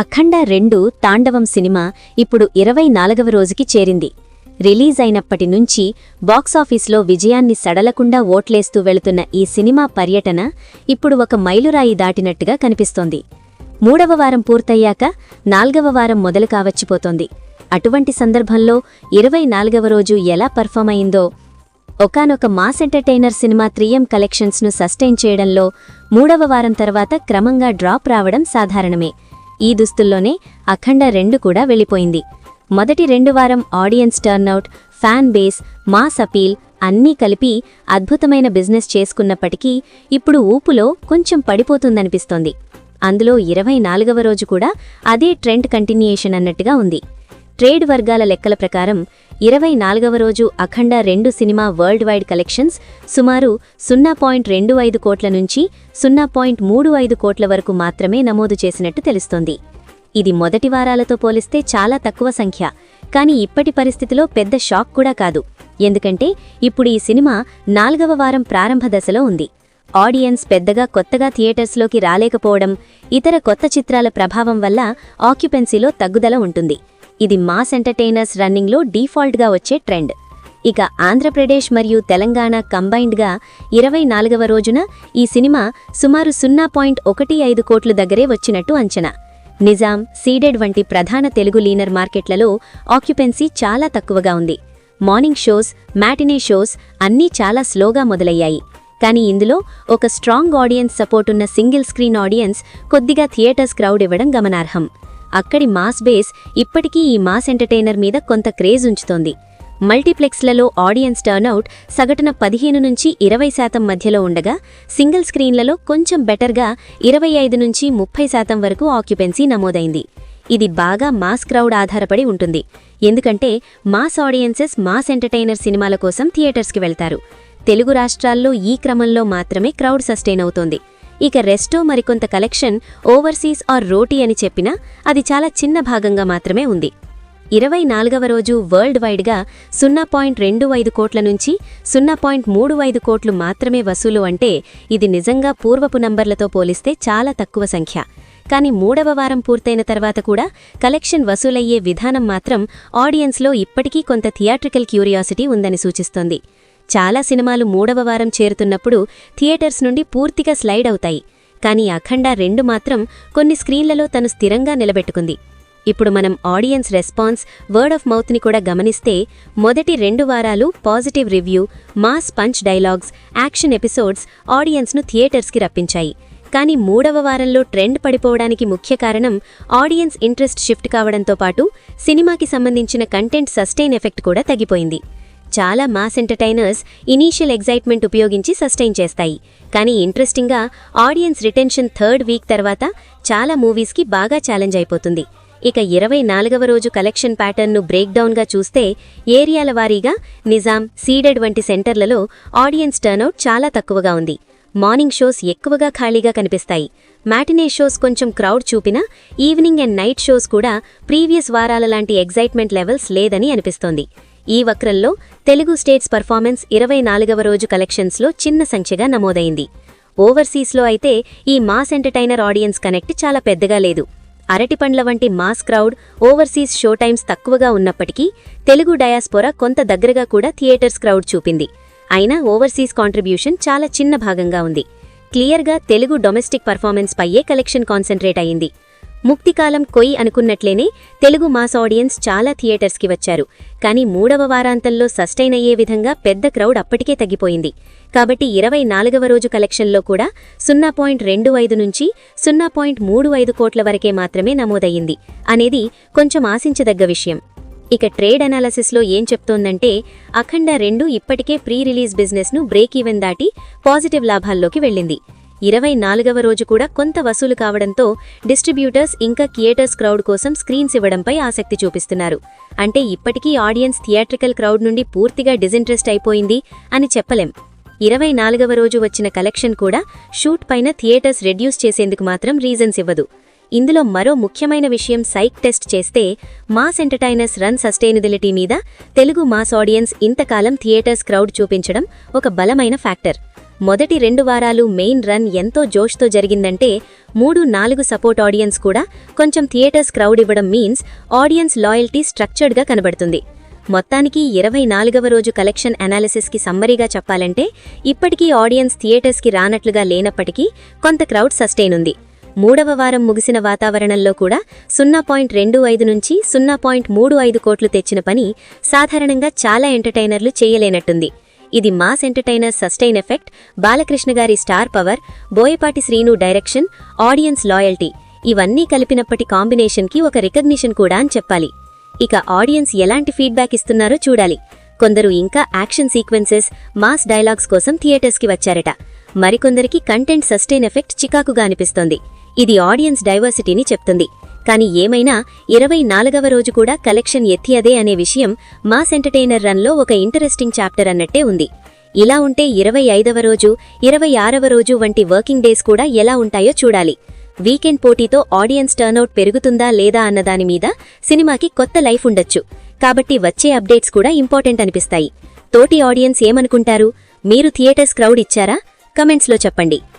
అఖండ 2 తాండవం సినిమా ఇప్పుడు 24వ రోజుకి చేరింది. రిలీజ్ అయినప్పటి నుంచి బాక్సాఫీస్లో విజయాన్ని సడలకుండా ఓట్లేస్తూ వెళుతున్న ఈ సినిమా పర్యటన ఇప్పుడు ఒక మైలురాయి దాటినట్టుగా కనిపిస్తోంది. 3వ వారం పూర్తయ్యాక 4వ వారం మొదలు కావచ్చిపోతోంది. అటువంటి సందర్భంలో 24వ రోజు ఎలా పర్ఫామ్ అయిందో, ఒకానొక మాస్ ఎంటర్టైనర్ సినిమా 3M కలెక్షన్స్ను సస్టైన్ చేయడంలో 3వ వారం తర్వాత క్రమంగా డ్రాప్ రావడం సాధారణమే. ఈ దుస్తుల్లోనే అఖండ 2 కూడా వెళ్ళిపోయింది. మొదటి 2 వారం audience turnout, fan base, mass appeal అన్నీ కలిపి అద్భుతమైన బిజినెస్ చేసుకున్నప్పటికీ ఇప్పుడు ఊపులో కొంచెం పడిపోతుందనిపిస్తోంది. అందులో 24వ రోజు కూడా అదే ట్రెండ్ కంటిన్యూయేషన్ అన్నట్టుగా ఉంది. ట్రేడ్ వర్గాల లెక్కల ప్రకారం 24వ రోజు అఖండ 2 సినిమా వరల్డ్ వైడ్ కలెక్షన్స్ సుమారు 0.25 కోట్ల నుంచి 0.35 కోట్ల వరకు మాత్రమే నమోదు చేసినట్టు తెలుస్తోంది. ఇది మొదటి వారాలతో పోలిస్తే చాలా తక్కువ సంఖ్య. కానీ ఇప్పటి పరిస్థితిలో పెద్ద షాక్ కూడా కాదు. ఎందుకంటే ఇప్పుడు ఈ సినిమా 4వ వారం ప్రారంభ దశలో ఉంది. ఆడియన్స్ పెద్దగా కొత్తగా థియేటర్స్లోకి రాలేకపోవడం, ఇతర కొత్త చిత్రాల ప్రభావం వల్ల ఆక్యుపెన్సీలో తగ్గుదల ఉంటుంది. ఇది మాస్ ఎంటర్టైనర్స్ రన్నింగ్లో డీఫాల్ట్గా వచ్చే ట్రెండ్. ఇక ఆంధ్రప్రదేశ్ మరియు తెలంగాణ కంబైన్డ్గా 24వ రోజున ఈ సినిమా సుమారు 0.15 కోట్ల దగ్గరే వచ్చినట్టు అంచనా. నిజాం, సీడెడ్ వంటి ప్రధాన తెలుగు లీనర్ మార్కెట్లలో ఆక్యుపెన్సీ చాలా తక్కువగా ఉంది. మార్నింగ్ షోస్, మ్యాటినే షోస్ అన్నీ చాలా స్లోగా మొదలయ్యాయి. కానీ ఇందులో ఒక స్ట్రాంగ్ ఆడియన్స్ సపోర్టున్న సింగిల్ స్క్రీన్ ఆడియన్స్ కొద్దిగా థియేటర్స్ క్రౌడ్ ఇవ్వడం గమనార్హం. అక్కడి మాస్ బేస్ ఇప్పటికీ ఈ మాస్ ఎంటర్టైనర్ మీద కొంత క్రేజ్ ఉంచుతోంది. మల్టీప్లెక్స్లలో ఆడియన్స్ టర్నౌట్ సగటున 15 నుంచి 20% మధ్యలో ఉండగా, సింగిల్ స్క్రీన్లలో కొంచెం బెటర్గా 25 నుంచి 30% వరకు ఆక్యుపెన్సీ నమోదైంది. ఇది బాగా మాస్ క్రౌడ్ ఆధారపడి ఉంటుంది. ఎందుకంటే మాస్ ఆడియన్సెస్ మాస్ ఎంటర్టైనర్ సినిమాల కోసం థియేటర్స్కి వెళ్తారు. తెలుగు రాష్ట్రాల్లో ఈ క్రమంలో మాత్రమే క్రౌడ్ సస్టైన్ అవుతోంది. ఇక రెస్టో మరికొంత కలెక్షన్ ఓవర్సీస్ ఆర్ రోటీ అని చెప్పినా అది చాలా చిన్న భాగంగా మాత్రమే ఉంది. 24వ రోజు వరల్డ్ వైడ్గా 0.25 కోట్ల నుంచి 0.35 కోట్లు మాత్రమే వసూలు అంటే ఇది నిజంగా పూర్వపు నంబర్లతో పోలిస్తే చాలా తక్కువ సంఖ్య. కానీ 3వ వారం పూర్తయిన తర్వాత కూడా కలెక్షన్ వసూలయ్యే విధానం మాత్రం ఆడియన్స్లో ఇప్పటికీ కొంత థియేట్రికల్ క్యూరియాసిటీ ఉందని సూచిస్తోంది. చాలా సినిమాలు 3వ వారం చేరుతున్నప్పుడు థియేటర్స్ నుండి పూర్తిగా స్లైడ్ అవుతాయి. కానీ అఖండ 2 మాత్రం కొన్ని స్క్రీన్లలో తను స్థిరంగా నిలబెట్టుకుంది. ఇప్పుడు మనం ఆడియన్స్ రెస్పాన్స్, వర్డ్ ఆఫ్ మౌత్ని కూడా గమనిస్తే మొదటి 2 వారాలు positive review, mass punch dialogues, action episodes ఆడియన్స్ను థియేటర్స్కి రప్పించాయి. కానీ 3వ వారంలో ట్రెండ్ పడిపోవడానికి ముఖ్య కారణం ఆడియన్స్ ఇంట్రెస్ట్ షిఫ్ట్ కావడంతో పాటు సినిమాకి సంబంధించిన కంటెంట్ సస్టైన్ ఎఫెక్ట్ కూడా తగ్గిపోయింది. చాలా మాస్ ఎంటర్టైనర్స్ ఇనీషియల్ ఎగ్జైట్మెంట్ ఉపయోగించి సస్టైన్ చేస్తాయి. కానీ ఇంట్రెస్టింగ్గా ఆడియన్స్ రిటెన్షన్ 3rd వీక్ తర్వాత చాలా మూవీస్కి బాగా ఛాలెంజ్ అయిపోతుంది. ఇక 24వ రోజు కలెక్షన్ ప్యాటర్న్ను బ్రేక్డౌన్గా చూస్తే ఏరియాల వారీగా నిజాం, సీడెడ్ వంటి సెంటర్లలో ఆడియన్స్ టర్నౌట్ చాలా తక్కువగా ఉంది. మార్నింగ్ షోస్ ఎక్కువగా ఖాళీగా కనిపిస్తాయి. మ్యాటినే షోస్ కొంచెం క్రౌడ్ చూపినా ఈవినింగ్ అండ్ నైట్ షోస్ కూడా ప్రీవియస్ వారాల లాంటి ఎగ్జైట్మెంట్ లెవెల్స్ లేదని అనిపిస్తోంది. ఈ వక్రంలో తెలుగు స్టేట్స్ పర్ఫార్మెన్స్ 24వ రోజు కలెక్షన్స్లో చిన్న సంఖ్యగా నమోదైంది. ఓవర్సీస్లో అయితే ఈ మాస్ ఎంటర్టైనర్ ఆడియన్స్ కనెక్ట్ చాలా పెద్దగా లేదు. అరటిపండ్ల వంటి mass crowd overseas show times తక్కువగా ఉన్నప్పటికీ తెలుగు డయాస్పోరా కొంత దగ్గరగా కూడా థియేటర్స్ క్రౌడ్ చూపింది. అయినా ఓవర్సీస్ కాంట్రిబ్యూషన్ చాలా చిన్న భాగంగా ఉంది. క్లియర్గా తెలుగు డొమెస్టిక్ పర్ఫార్మెన్స్ పయ్యే కలెక్షన్ కాన్సంట్రేట్ అయింది. ముక్తికాలం కొయ్ అనుకున్నట్లేనే తెలుగు మాస్ ఆడియన్స్ చాలా థియేటర్స్కి వచ్చారు. కానీ 3వ వారాంతంలో సస్టైన్ అయ్యే విధంగా పెద్ద క్రౌడ్ అప్పటికే తగ్గిపోయింది. కాబట్టి 24వ రోజు కలెక్షన్లో కూడా 0.25 నుంచి 0.35 కోట్ల వరకే మాత్రమే నమోదయ్యింది అనేది కొంచెం ఆశించదగ్గ విషయం. ఇక ట్రేడ్ అనాలసిస్లో ఏం చెప్తోందంటే అఖండ 2 ఇప్పటికే ప్రీ రిలీజ్ బిజినెస్ను బ్రేక్ ఈవెన్ దాటి పాజిటివ్ లాభాల్లోకి వెళ్ళింది. 24వ రోజు కూడా కొంత వసూలు కావడంతో డిస్ట్రిబ్యూటర్స్ ఇంకా థియేటర్స్ క్రౌడ్ కోసం స్క్రీన్స్ ఇవ్వడంపై ఆసక్తి చూపిస్తున్నారు. అంటే ఇప్పటికీ ఆడియన్స్ థియేట్రికల్ క్రౌడ్ నుండి పూర్తిగా డిజింట్రెస్ట్ అయిపోయింది అని చెప్పలేం. 24వ రోజు వచ్చిన కలెక్షన్ కూడా షూట్ పైన థియేటర్స్ రెడ్యూస్ చేసేందుకు మాత్రం రీజన్స్ ఇవ్వదు. ఇందులో మరో ముఖ్యమైన విషయం సైక్ టెస్ట్ చేస్తే మాస్ ఎంటర్టైనర్స్ రన్ సస్టైనబిలిటీ మీద తెలుగు మాస్ ఆడియన్స్ ఇంతకాలం థియేటర్స్ క్రౌడ్ చూపించడం ఒక బలమైన ఫ్యాక్టర్. మొదటి 2 వారాలు మెయిన్ రన్ ఎంతో జోష్తో జరిగిందంటే 3-4 సపోర్ట్ ఆడియన్స్ కూడా కొంచెం థియేటర్స్ క్రౌడ్ ఇవ్వడం మీన్స్ ఆడియన్స్ లాయల్టీ స్ట్రక్చర్డ్గా కనబడుతుంది. మొత్తానికి 24వ రోజు కలెక్షన్ అనాలిసిస్కి సమ్మరీగా చెప్పాలంటే ఇప్పటికీ ఆడియన్స్ థియేటర్స్కి రానట్లుగా లేనప్పటికీ కొంత క్రౌడ్ సస్టైన్ ఉంది. 3వ వారం ముగిసిన వాతావరణంలో కూడా 0.25 నుంచి 0.35 కోట్లు తెచ్చిన పని సాధారణంగా చాలా ఎంటర్టైనర్లు చేయలేనట్టుంది. ఇది mass entertainer sustain effect, Balakrishna గారి star power, Boyapati Srinu direction, audience loyalty ఇవన్నీ కలిపినప్పటి కాంబినేషన్కి ఒక రికగ్నిషన్ కూడా అని చెప్పాలి. ఇక ఆడియన్స్ ఎలాంటి ఫీడ్బ్యాక్ ఇస్తున్నారో చూడాలి. కొందరు ఇంకా యాక్షన్ సీక్వెన్సెస్, మాస్ డైలాగ్స్ కోసం థియేటర్స్కి వచ్చారట. మరికొందరికి కంటెంట్ సస్టైన్ ఎఫెక్ట్ చికాకుగా అనిపిస్తోంది. ఇది ఆడియన్స్ డైవర్సిటీని చెప్తుంది. కానీ ఏమైనా 24వ రోజు కూడా కలెక్షన్ ఎత్తి అదే అనే విషయం మాస్ ఎంటర్టైనర్ రన్లో ఒక ఇంటరెస్టింగ్ చాప్టర్ అన్నట్టే ఉంది. ఇలా ఉంటే 25వ రోజు, 26వ రోజు వంటి వర్కింగ్ డేస్ కూడా ఎలా ఉంటాయో చూడాలి. వీకెండ్ పోటీతో ఆడియన్స్ టర్నౌట్ పెరుగుతుందా లేదా అన్నదాని మీద సినిమాకి కొత్త లైఫ్ ఉండొచ్చు. కాబట్టి వచ్చే అప్డేట్స్ కూడా ఇంపార్టెంట్ అనిపిస్తాయి. తోటి ఆడియన్స్ ఏమనుకుంటారు? మీరు థియేటర్స్ క్రౌడ్ ఇచ్చారా? కమెంట్స్లో చెప్పండి.